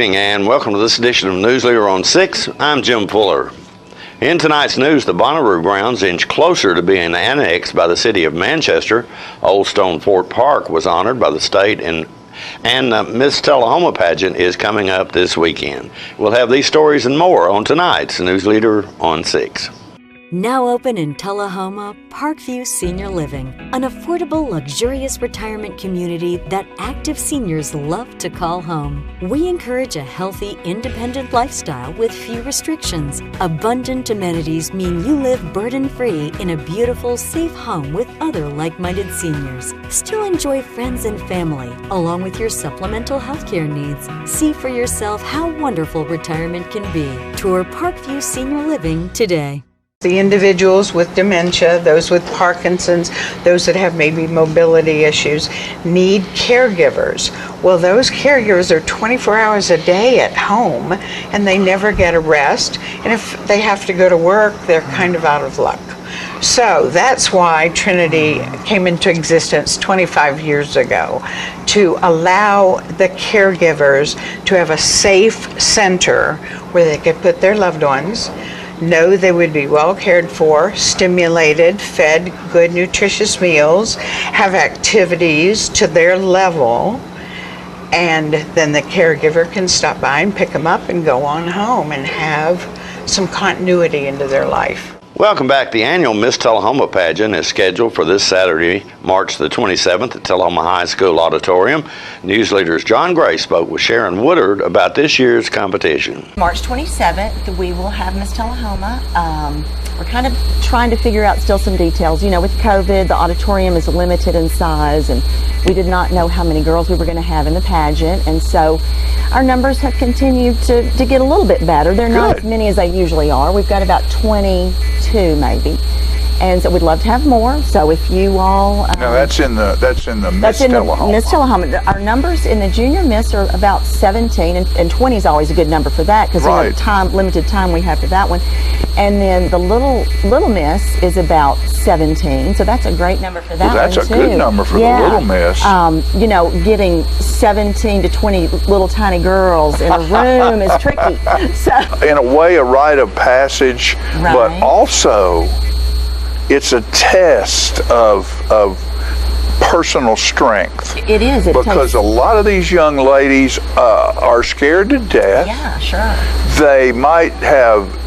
evening and welcome to this edition of News Leader on 6. I'm Jim Fuller. In tonight's news, the Bonnaroo grounds inch closer to being annexed by the city of Manchester. Old Stone Fort Park was honored by the state and the Miss Tullahoma pageant is coming up this weekend. We'll have these stories and more on tonight's News Leader on 6. Now open in Tullahoma, Parkview Senior Living, an affordable, luxurious retirement community that active seniors love to call home. We encourage a healthy, independent lifestyle with few restrictions. Abundant amenities mean you live burden-free in a beautiful, safe home with other like-minded seniors. Still enjoy friends and family, along with your supplemental healthcare needs. See for yourself how wonderful retirement can be. Tour Parkview Senior Living today. The individuals with dementia, those with Parkinson's, those that have maybe mobility issues, need caregivers. Well, those caregivers are 24 hours a day at home, and they never get a rest. And if they have to go to work, they're kind of out of luck. So that's why Trinity came into existence 25 years ago, to allow the caregivers to have a safe center where they could put their loved ones, know they would be well cared for, stimulated, fed good nutritious meals, have activities to their level, and then the caregiver can stop by and pick them up and go on home and have some continuity into their life. Welcome back. The annual Miss Tullahoma pageant is scheduled for this Saturday, March the 27th at Tullahoma High School Auditorium. News Leader's John Gray spoke with Sharon Woodard about this year's competition. March 27th, we will have Miss Tullahoma. We're kind of trying to figure out still some details. You know, with COVID, the auditorium is limited in size, and we did not know how many girls we were going to have in the pageant, and so our numbers have continued to get a little bit better. They're not as many as they usually are. We've got about 22 maybe, and so we'd love to have more. So if you all now that's in the Miss Tullahoma. Miss Tullahoma. Our numbers in the junior Miss are about 17, and 20 is always a good number for that because of limited time we have for that one. And then the little Miss is about 17, so that's a great number for that one. Well, that's a good number for the little Miss. You know, getting 17 to 20 little tiny girls in a room is tricky. So in a way, a rite of passage, but also it's a test of personal strength. It is. Because a lot of these young ladies are scared to death. Yeah, sure. They might have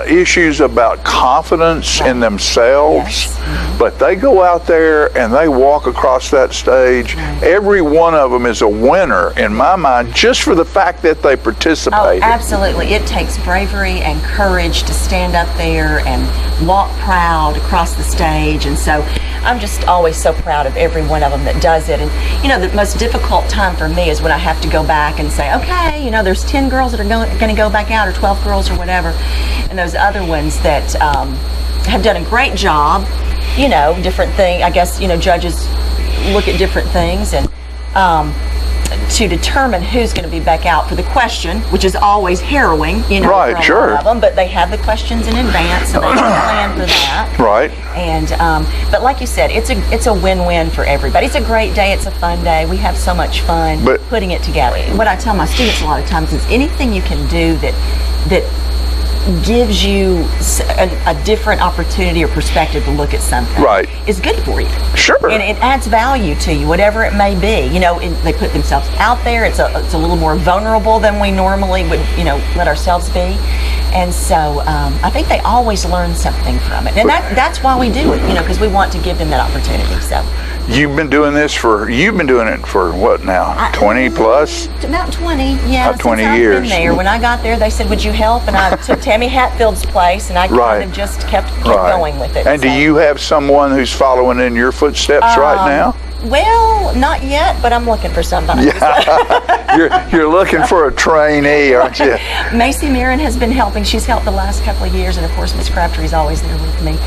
issues about confidence in themselves, but they go out there and they walk across that stage. Every one of them is a winner in my mind, just for the fact that they participated. Oh, absolutely. It takes bravery and courage to stand up there and walk proud across the stage, and so I'm just always so proud of every one of them that does it. And you know, the most difficult time for me is when I have to go back and say, okay, you know, there's 10 girls that are going to go back out, or 12 girls or whatever, and those other ones that have done a great job, you know, different thing. I guess, you know, judges look at different things, and to determine who's going to be back out for the question, which is always harrowing, you know, for a lot of them, but they have the questions in advance, so they can plan for that. Right. And but like you said, it's a win-win for everybody. It's a great day. It's a fun day. We have so much fun putting it together. What I tell my students a lot of times is anything you can do that gives you a different opportunity or perspective to look at something is good for you. Sure. And it adds value to you, whatever it may be. You know, they put themselves out there. It's a little more vulnerable than we normally would, you know, let ourselves be. And so I think they always learn something from it. And that's why we do it, you know, because we want to give them that opportunity. So you've been doing it for what now? 20 plus? About 20, yeah. About 20 since years. I've been there. When I got there, they said, would you help? And I took Tammy Hatfield's place, and I kind of just kept going with it. And do you have someone who's following in your footsteps right now? Well, not yet, but I'm looking for somebody. Yeah. you're looking for a trainee, aren't you? Macy Mirren has been helping. She's helped the last couple of years, and of course, Miss Crabtree's always there with me.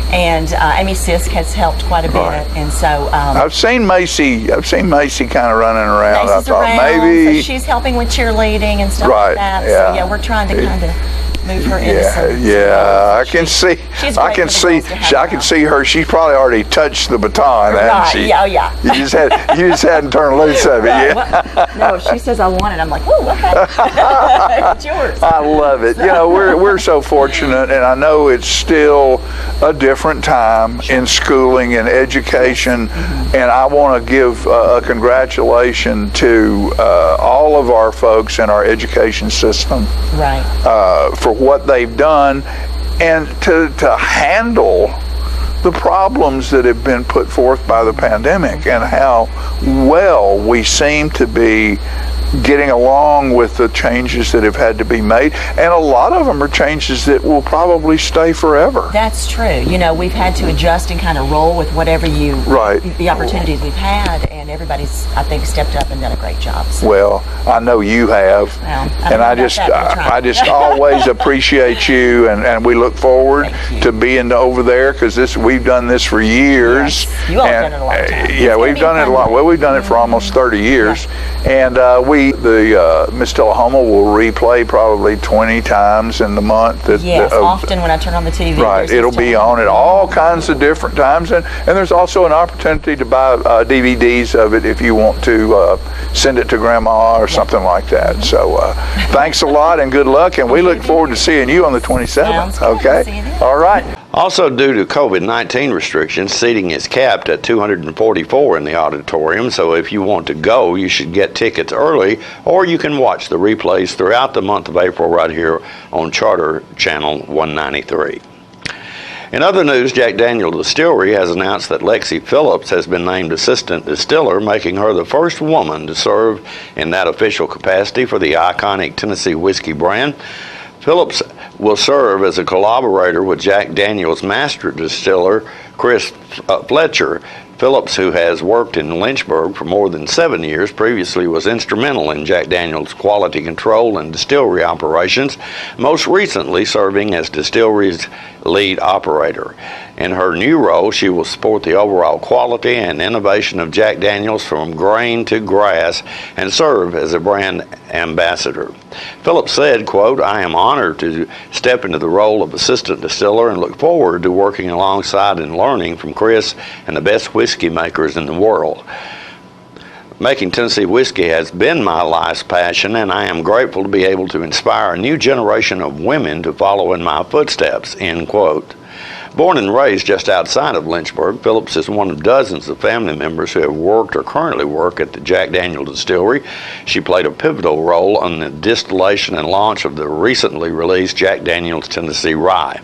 And Amy Sisk has helped quite a bit, and so I've seen Macy kind of running around. Macy's I thought around, maybe so she's helping with cheerleading and stuff like that. Yeah. So yeah, we're trying to kind of move her into some. Yeah. I can see. She's I great can for the see. girls to have I can around. see her. She's probably already touched the baton, hasn't Right, she? yeah, oh, yeah. You just hadn't turned loose of it yet. Well, no, if she says I want it, I'm like, whoa, okay. It's yours. I love it. You know, we're so fortunate, and I know it's still a different time in schooling and education, and I want to give a congratulation to all of our folks in our education system Right. for what they've done and to handle the problems that have been put forth by the pandemic and how well we seem to be getting along with the changes that have had to be made, and a lot of them are changes that will probably stay forever. That's true. You know, we've had to adjust and kind of roll with whatever the opportunities we've had, and everybody's, I think, stepped up and done a great job. So. Well, I know you have, Well, I and don't know I about that, but we're trying. I just always appreciate you, and we look forward Thank you. to being over there because we've done this for years. Yes. You all have and, done it a long time. It's Yeah, gonna we've be done it a fun. lot. Well, we've done it for almost 30 years, and Miss Tullahoma will replay probably 20 times in the month. Yes, often when I turn on the TV. Right, there's it'll this be channel. on at all kinds of different times, and there's also an opportunity to buy DVDs of it if you want to send it to Grandma or something like that. So thanks a lot and good luck, and we look forward to seeing you on the 27th. Sounds good. Okay, See you then. all right. Also, due to COVID-19 restrictions, seating is capped at 244 in the auditorium, so if you want to go, you should get tickets early, or you can watch the replays throughout the month of April right here on Charter Channel 193. In other news, Jack Daniel Distillery has announced that Lexi Phillips has been named assistant distiller, making her the first woman to serve in that official capacity for the iconic Tennessee whiskey brand. Phillips will serve as a collaborator with Jack Daniel's master distiller, Chris Fletcher. Phillips, who has worked in Lynchburg for more than 7 years, previously was instrumental in Jack Daniel's quality control and distillery operations, most recently serving as distillery's lead operator. In her new role, she will support the overall quality and innovation of Jack Daniel's from grain to grass and serve as a brand ambassador. Phillips said, quote, "I am honored to step into the role of assistant distiller and look forward to working alongside and learning from Chris and the best whiskey makers in the world. Making Tennessee whiskey has been my life's passion, and I am grateful to be able to inspire a new generation of women to follow in my footsteps," end quote. Born and raised just outside of Lynchburg, Phillips is one of dozens of family members who have worked or currently work at the Jack Daniel Distillery. She played a pivotal role in the distillation and launch of the recently released Jack Daniel's Tennessee Rye.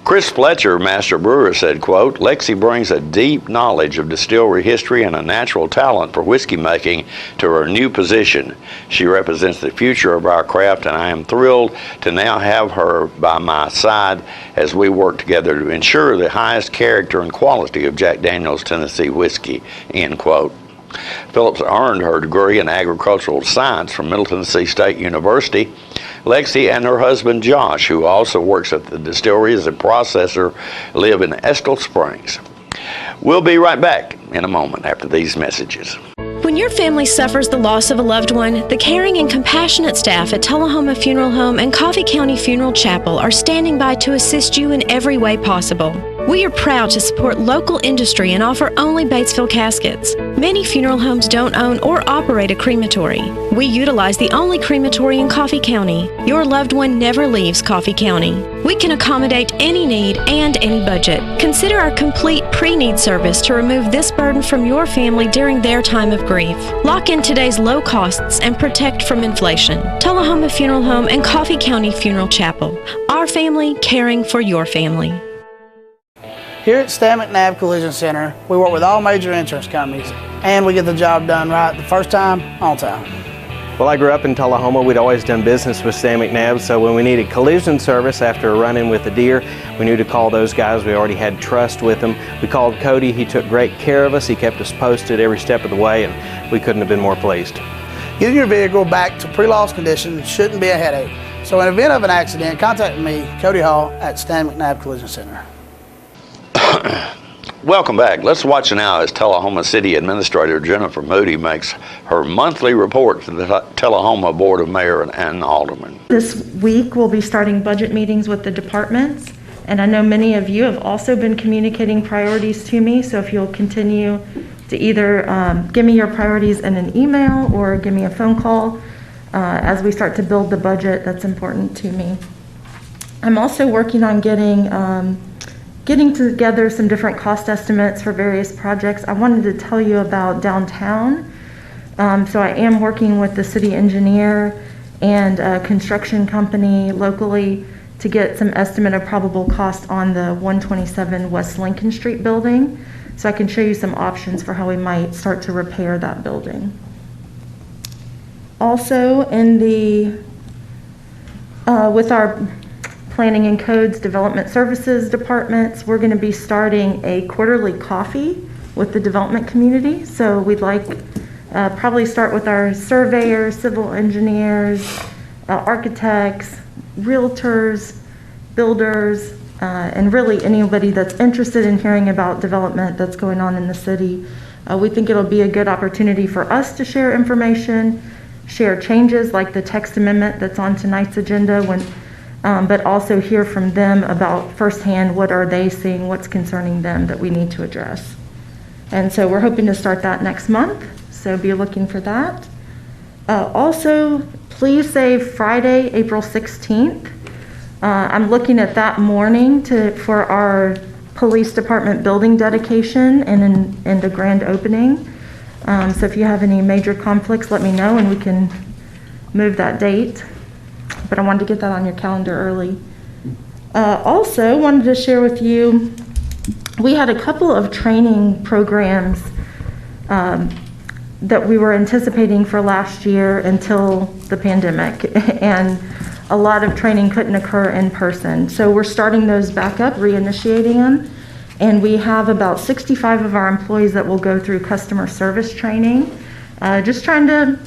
Chris Fletcher, master brewer, said, quote, "Lexi brings a deep knowledge of distillery history and a natural talent for whiskey making to her new position. She represents the future of our craft, and I am thrilled to now have her by my side as we work together to ensure the highest character and quality of Jack Daniel's Tennessee whiskey," end quote. Phillips earned her degree in agricultural science from Middle Tennessee State University. Lexi and her husband Josh, who also works at the distillery as a processor, live in Estill Springs. We'll be right back in a moment after these messages. When your family suffers the loss of a loved one, the caring and compassionate staff at Tullahoma Funeral Home and Coffee County Funeral Chapel are standing by to assist you in every way possible. We are proud to support local industry and offer only Batesville caskets. Many funeral homes don't own or operate a crematory. We utilize the only crematory in Coffee County. Your loved one never leaves Coffee County. We can accommodate any need and any budget. Consider our complete pre-need service to remove this burden from your family during their time of grief. Lock in today's low costs and protect from inflation. Tullahoma Funeral Home and Coffee County Funeral Chapel. Our family caring for your family. Here at Stan McNabb Collision Center, we work with all major insurance companies, and we get the job done right the first time, on time. Well, I grew up in Tullahoma. We'd always done business with Stan McNabb, so when we needed collision service after a run-in with a deer, we knew to call those guys. We already had trust with them. We called Cody. He took great care of us. He kept us posted every step of the way, and we couldn't have been more pleased. Getting your vehicle back to pre-loss condition shouldn't be a headache. So in event of an accident, contact me, Cody Hall, at Stan McNabb Collision Center. Welcome back. Let's watch now as Tullahoma City Administrator Jennifer Moody makes her monthly report to the Tullahoma Board of Mayor and Aldermen. This week we'll be starting budget meetings with the departments, and I know many of you have also been communicating priorities to me, so if you'll continue to either give me your priorities in an email or give me a phone call as we start to build the budget, that's important to me. I'm also working on getting together some different cost estimates for various projects. I wanted to tell you about downtown. So I am working with the city engineer and a construction company locally to get some estimate of probable cost on the 127 West Lincoln Street building, so I can show you some options for how we might start to repair that building. Also, in the with our Planning and Codes Development Services departments, we're going to be starting a quarterly coffee with the development community. So we'd like probably start with our surveyors, civil engineers, architects, realtors, builders, and really anybody that's interested in hearing about development that's going on in the city. We think it'll be a good opportunity for us to share information, share changes like the text amendment that's on tonight's agenda, but also hear from them about firsthand what are they seeing, what's concerning them that we need to address. And so we're hoping to start that next month, so be looking for that. Also, please save Friday, April 16th. I'm looking at that morning for our police department building dedication and the grand opening. So if you have any major conflicts, let me know and we can move that date. But I wanted to get that on your calendar early. Also, wanted to share with you, we had a couple of training programs that we were anticipating for last year until the pandemic, and a lot of training couldn't occur in person. So we're starting those back up, reinitiating them, and we have about 65 of our employees that will go through customer service training, just trying to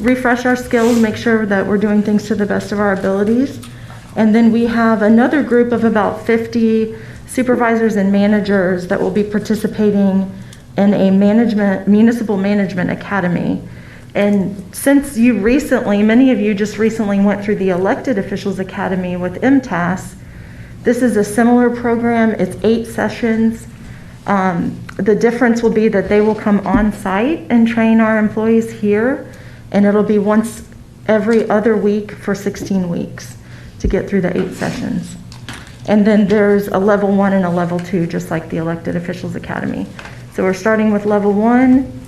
refresh our skills, make sure that we're doing things to the best of our abilities. And then we have another group of about 50 supervisors and managers that will be participating in a municipal management academy. And since many of you just recently went through the Elected Officials Academy with MTAS, this is a similar program. It's 8 sessions. The difference will be that they will come on site and train our employees here, and it'll be once every other week for 16 weeks to get through the 8 sessions. And then there's a level 1 and a level 2, just like the Elected Officials Academy. So we're starting with level 1,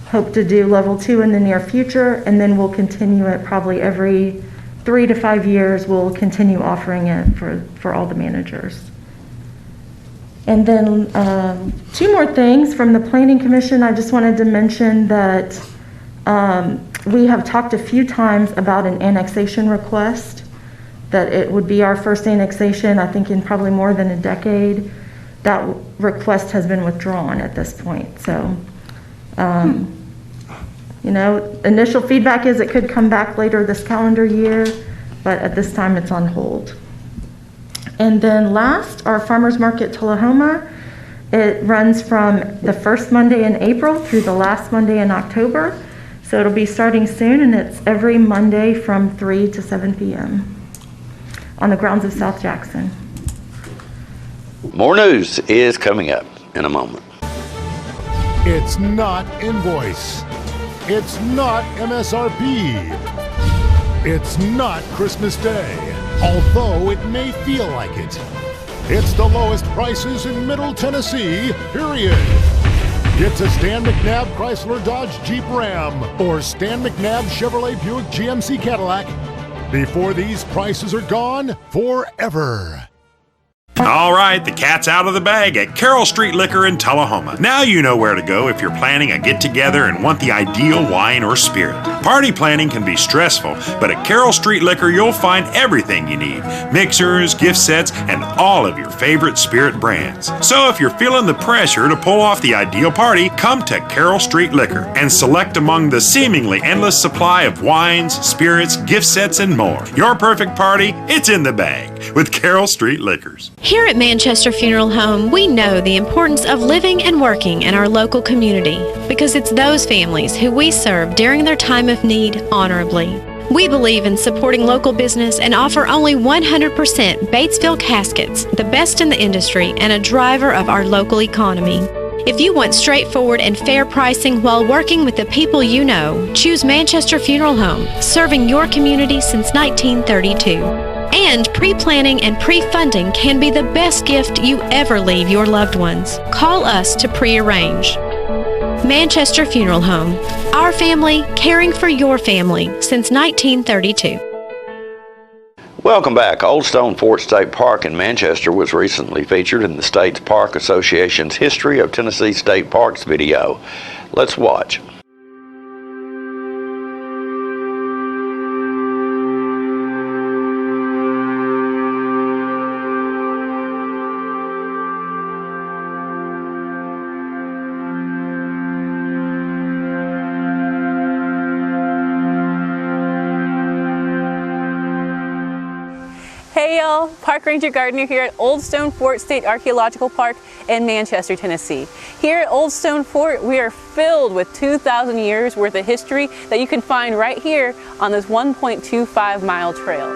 hope to do level 2 in the near future, and then we'll continue it probably every 3 to 5 years. We'll continue offering it for all the managers. And then 2 more things from the Planning Commission. I just wanted to mention that we have talked a few times about an annexation request, that it would be our first annexation, I think in probably more than a decade. That request has been withdrawn at this point. So, initial feedback is it could come back later this calendar year, but at this time it's on hold. And then last, our Farmers Market Tullahoma. It runs from the first Monday in April through the last Monday in October. So it'll be starting soon, and it's every Monday from 3 to 7 p.m. on the grounds of South Jackson. More news is coming up in a moment. It's not invoice. It's not MSRP. It's not Christmas Day, although it may feel like it. It's the lowest prices in Middle Tennessee, period. Get to Stan McNabb Chrysler Dodge Jeep Ram or Stan McNabb Chevrolet Buick GMC Cadillac before these prices are gone forever. All right, the cat's out of the bag at Carroll Street Liquor in Tullahoma. Now you know where to go if you're planning a get-together and want the ideal wine or spirit. Party planning can be stressful, but at Carroll Street Liquor you'll find everything you need. Mixers, gift sets, and all of your favorite spirit brands. So if you're feeling the pressure to pull off the ideal party, come to Carroll Street Liquor and select among the seemingly endless supply of wines, spirits, gift sets, and more. Your perfect party, it's in the bag with Carroll Street Liquors. Here at Manchester Funeral Home, we know the importance of living and working in our local community because it's those families who we serve during their time of need honorably. We believe in supporting local business and offer only 100% Batesville caskets, the best in the industry and a driver of our local economy. If you want straightforward and fair pricing while working with the people you know, choose Manchester Funeral Home, serving your community since 1932. And pre-planning and pre-funding can be the best gift you ever leave your loved ones. Call us to pre-arrange. Manchester Funeral Home. Our family caring for your family since 1932. Welcome back. Old Stone Fort State Park in Manchester was recently featured in the State's Park Association's History of Tennessee State Parks video. Let's watch. Hey y'all, Park Ranger Gardner here at Old Stone Fort State Archaeological Park in Manchester, Tennessee. Here at Old Stone Fort, we are filled with 2,000 years worth of history that you can find right here on this 1.25 mile trail.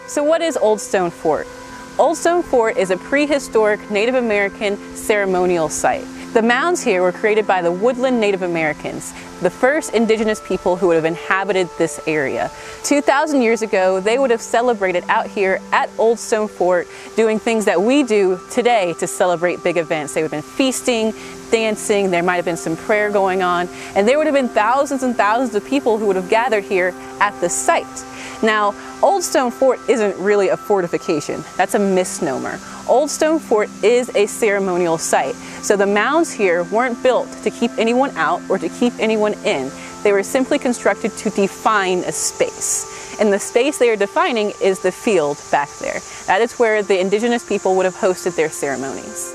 So what is Old Stone Fort? Old Stone Fort is a prehistoric Native American ceremonial site. The mounds here were created by the Woodland Native Americans, the first indigenous people who would have inhabited this area. 2,000 years ago, they would have celebrated out here at Old Stone Fort, doing things that we do today to celebrate big events. They would have been feasting, dancing, there might have been some prayer going on, and there would have been thousands and thousands of people who would have gathered here at the site. Now, Old Stone Fort isn't really a fortification. That's a misnomer. Old Stone Fort is a ceremonial site. So the mounds here weren't built to keep anyone out or to keep anyone in. They were simply constructed to define a space. And the space they are defining is the field back there. That is where the indigenous people would have hosted their ceremonies.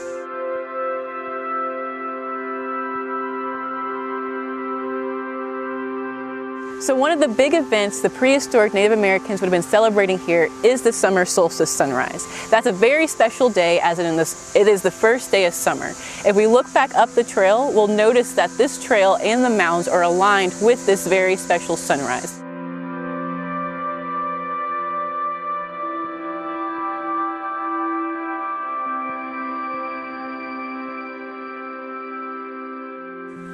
So one of the big events the prehistoric Native Americans would have been celebrating here is the summer solstice sunrise. That's a very special day, as it is the first day of summer. If we look back up the trail, we'll notice that this trail and the mounds are aligned with this very special sunrise.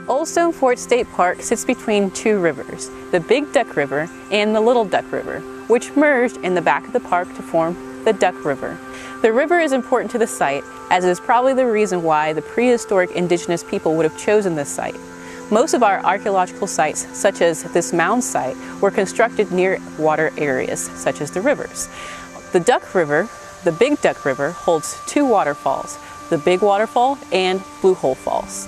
Old Stone Fort State Park sits between two rivers, the Big Duck River and the Little Duck River, which merged in the back of the park to form the Duck River. The river is important to the site, as it is probably the reason why the prehistoric indigenous people would have chosen this site. Most of our archaeological sites, such as this mound site, were constructed near water areas, such as the rivers. The Duck River, the Big Duck River, holds two waterfalls, the Big Waterfall and Blue Hole Falls.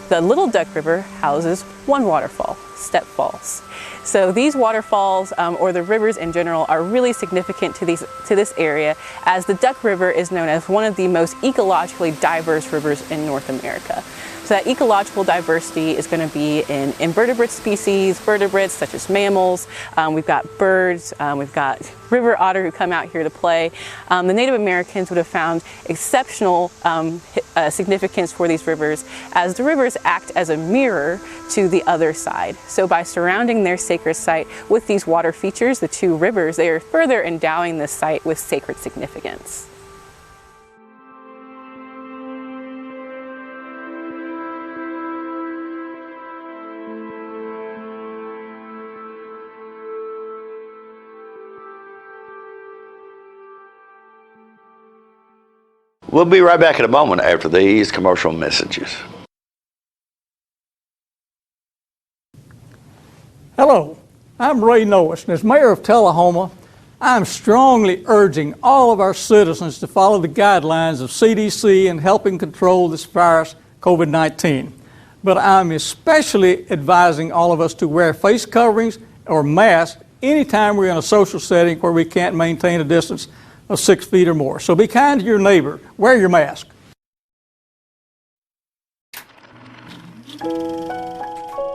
The Little Duck River houses one waterfall, Step Falls. So these waterfalls, or the rivers in general, are really significant to this area, as the Duck River is known as one of the most ecologically diverse rivers in North America. So that ecological diversity is going to be in invertebrate species, vertebrates such as mammals, we've got birds, we've got river otter who come out here to play. The Native Americans would have found exceptional significance for these rivers, as the rivers act as a mirror to the other side. So by surrounding their sacred site with these water features, the two rivers, they are further endowing this site with sacred significance. We'll be right back in a moment after these commercial messages. Hello, I'm Ray Norris, and as mayor of Tullahoma, I'm strongly urging all of our citizens to follow the guidelines of CDC in helping control this virus, COVID-19. But I'm especially advising all of us to wear face coverings or masks anytime we're in a social setting where we can't maintain a distance of 6 feet or more. So be kind to your neighbor. Wear your mask.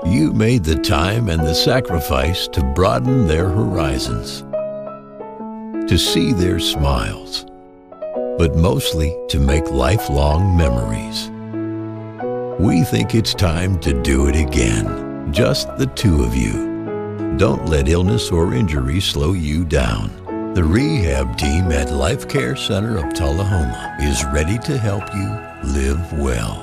You made the time and the sacrifice to broaden their horizons, to see their smiles, but mostly to make lifelong memories. We think it's time to do it again, just the two of you. Don't let illness or injury slow you down. The rehab team at Life Care Center of Tullahoma is ready to help you live well.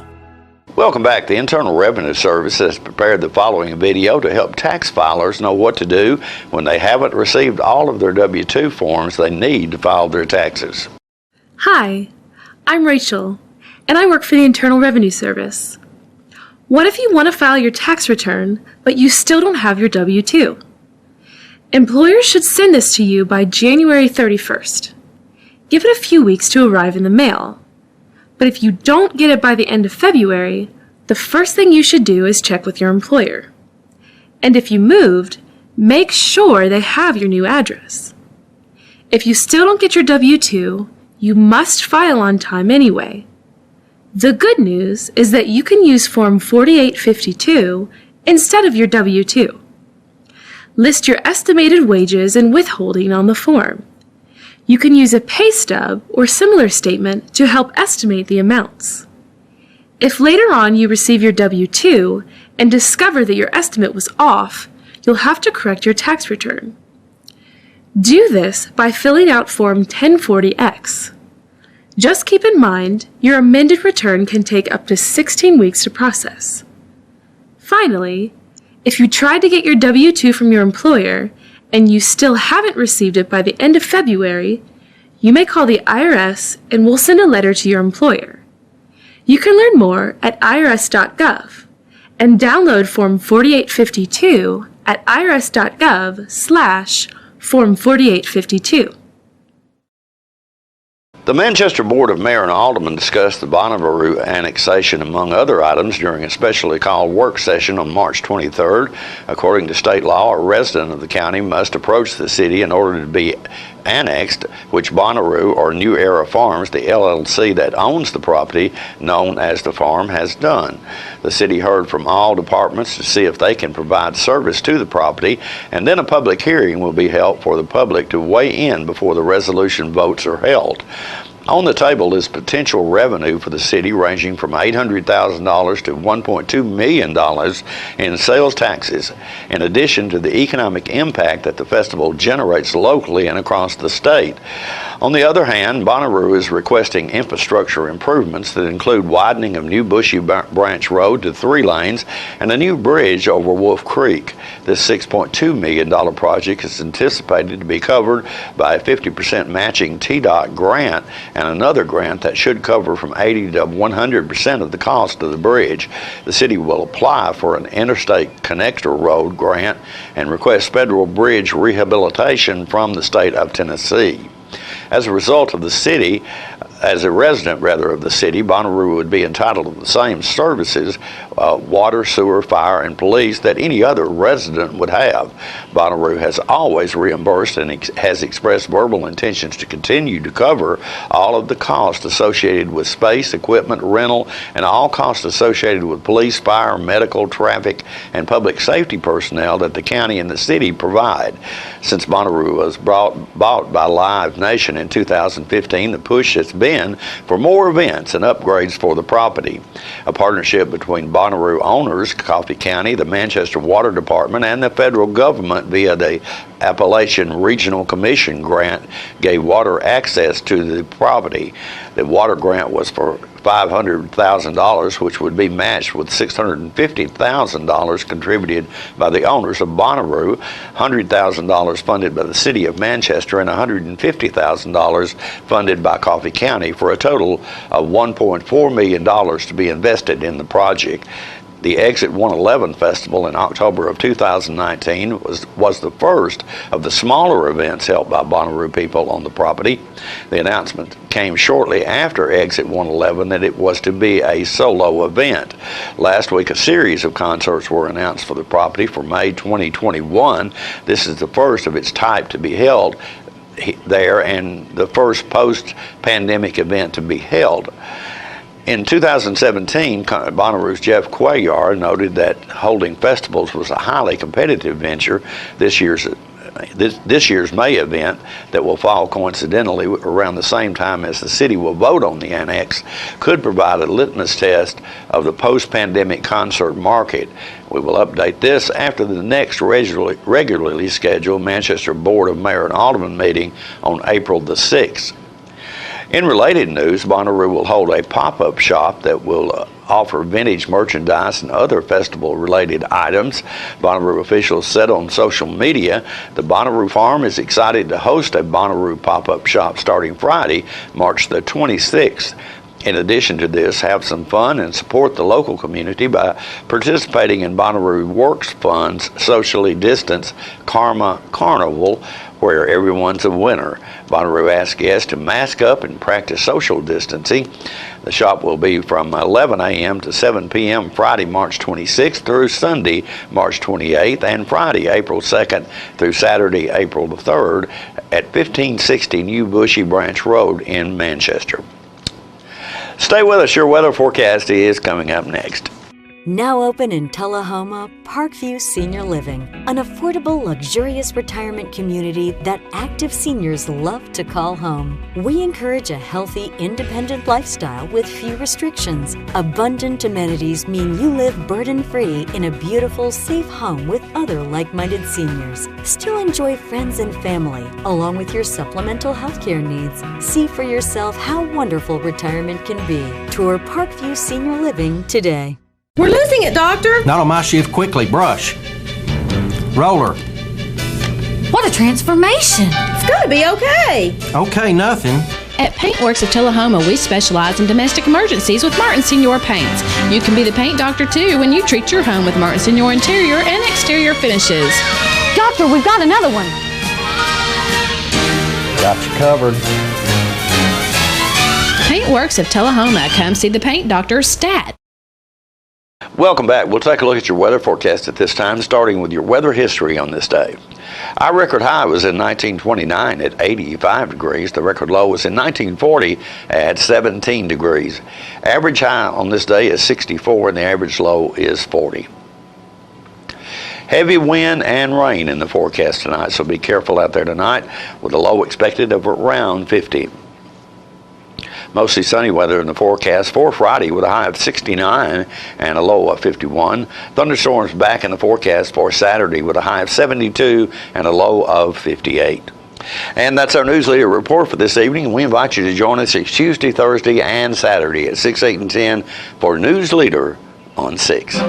Welcome back. The Internal Revenue Service has prepared the following video to help tax filers know what to do when they haven't received all of their W-2 forms they need to file their taxes. Hi, I'm Rachel, and I work for the Internal Revenue Service. What if you want to file your tax return, but you still don't have your W-2? Employers should send this to you by January 31st. Give it a few weeks to arrive in the mail. But if you don't get it by the end of February, the first thing you should do is check with your employer. And if you moved, make sure they have your new address. If you still don't get your W-2, you must file on time anyway. The good news is that you can use Form 4852 instead of your W-2. List your estimated wages and withholding on the form. You can use a pay stub or similar statement to help estimate the amounts. If later on you receive your W-2 and discover that your estimate was off, you'll have to correct your tax return. Do this by filling out Form 1040X. Just keep in mind, your amended return can take up to 16 weeks to process. Finally, if you tried to get your W-2 from your employer and you still haven't received it by the end of February, you may call the IRS and we'll send a letter to your employer. You can learn more at irs.gov and download Form 4852 at irs.gov/Form 4852. The Manchester Board of Mayor and Aldermen discussed the Bonnaroo annexation among other items during a specially called work session on March 23rd. According to state law, a resident of the county must approach the city in order to be annexed, which Bonnaroo or New Era Farms, the LLC that owns the property known as the farm, has done. The city heard from all departments to see if they can provide service to the property, and then a public hearing will be held for the public to weigh in before the resolution votes are held. On the table is potential revenue for the city ranging from $800,000 to $1.2 million in sales taxes, in addition to the economic impact that the festival generates locally and across the state. On the other hand, Bonnaroo is requesting infrastructure improvements that include widening of New Bushy Branch Road to 3 lanes and a new bridge over Wolf Creek. This $6.2 million project is anticipated to be covered by a 50% matching TDOT grant and another grant that should cover from 80 to 100% of the cost of the bridge. The city will apply for an Interstate Connector Road grant and request federal bridge rehabilitation from the state of Tennessee. As a result of the city, as a resident of the city, Bonnaroo would be entitled to the same services, water, sewer, fire, and police that any other resident would have. Bonnaroo has always reimbursed and has expressed verbal intentions to continue to cover all of the costs associated with space, equipment, rental, and all costs associated with police, fire, medical, traffic, and public safety personnel that the county and the city provide. Since Bonnaroo was bought by Live Nation in 2015, the push has been for more events and upgrades for the property. A partnership between Bonnaroo owners, Coffee County, the Manchester Water Department, and the federal government via the Appalachian Regional Commission grant gave water access to the property. The water grant was for $500,000, which would be matched with $650,000 contributed by the owners of Bonnaroo, $100,000 funded by the City of Manchester, and $150,000 funded by Coffee County, for a total of $1.4 million to be invested in the project. The Exit 111 Festival in October of 2019 was the first of the smaller events held by Bonnaroo people on the property. The announcement came shortly after Exit 111 that it was to be a solo event. Last week, a series of concerts were announced for the property for May 2021. This is the first of its type to be held there and the first post-pandemic event to be held. In 2017, Bonnaroo's Jeff Cuellar noted that holding festivals was a highly competitive venture. This year's May event, that will fall coincidentally around the same time as the city will vote on the annex, could provide a litmus test of the post-pandemic concert market. We will update this after the next regularly scheduled Manchester Board of Mayor and Alderman meeting on April the 6th. In related news, Bonnaroo will hold a pop-up shop that will offer vintage merchandise and other festival-related items. Bonnaroo officials said on social media the Bonnaroo Farm is excited to host a Bonnaroo pop-up shop starting Friday, March the 26th. In addition to this, have some fun and support the local community by participating in Bonnaroo Works Fund's socially distanced Karma Carnival, where everyone's a winner. Bonnaroo asks guests to mask up and practice social distancing. The shop will be from 11 a.m. to 7 p.m. Friday, March 26th through Sunday, March 28th, and Friday, April 2nd through Saturday, April the 3rd at 1560 New Bushy Branch Road in Manchester. Stay with us. Your weather forecast is coming up next. Now open in Tullahoma, Parkview Senior Living, an affordable, luxurious retirement community that active seniors love to call home. We encourage a healthy, independent lifestyle with few restrictions. Abundant amenities mean you live burden-free in a beautiful, safe home with other like-minded seniors. Still enjoy friends and family, along with your supplemental healthcare needs. See for yourself how wonderful retirement can be. Tour Parkview Senior Living today. We're losing it, Doctor. Not on my shift. Quickly, brush. Roller. What a transformation. It's going to be okay. Okay, nothing. At Paintworks of Tullahoma, we specialize in domestic emergencies with Martin Senior Paints. You can be the paint doctor, too, when you treat your home with Martin Senior interior and exterior finishes. Doctor, we've got another one. Got you covered. Paintworks of Tullahoma. Come see the paint doctor, Stat. Welcome back. We'll take a look at your weather forecast at this time, starting with your weather history on this day. Our record high was in 1929 at 85 degrees. The record low was in 1940 at 17 degrees. Average high on this day is 64 and the average low is 40. Heavy wind and rain in the forecast tonight, so be careful out there tonight with a low expected of around 50. Mostly sunny weather in the forecast for Friday with a high of 69 and a low of 51. Thunderstorms back in the forecast for Saturday with a high of 72 and a low of 58. And that's our News Leader report for this evening. We invite you to join us each Tuesday, Thursday, and Saturday at 6, 8, and 10 for News Leader on 6.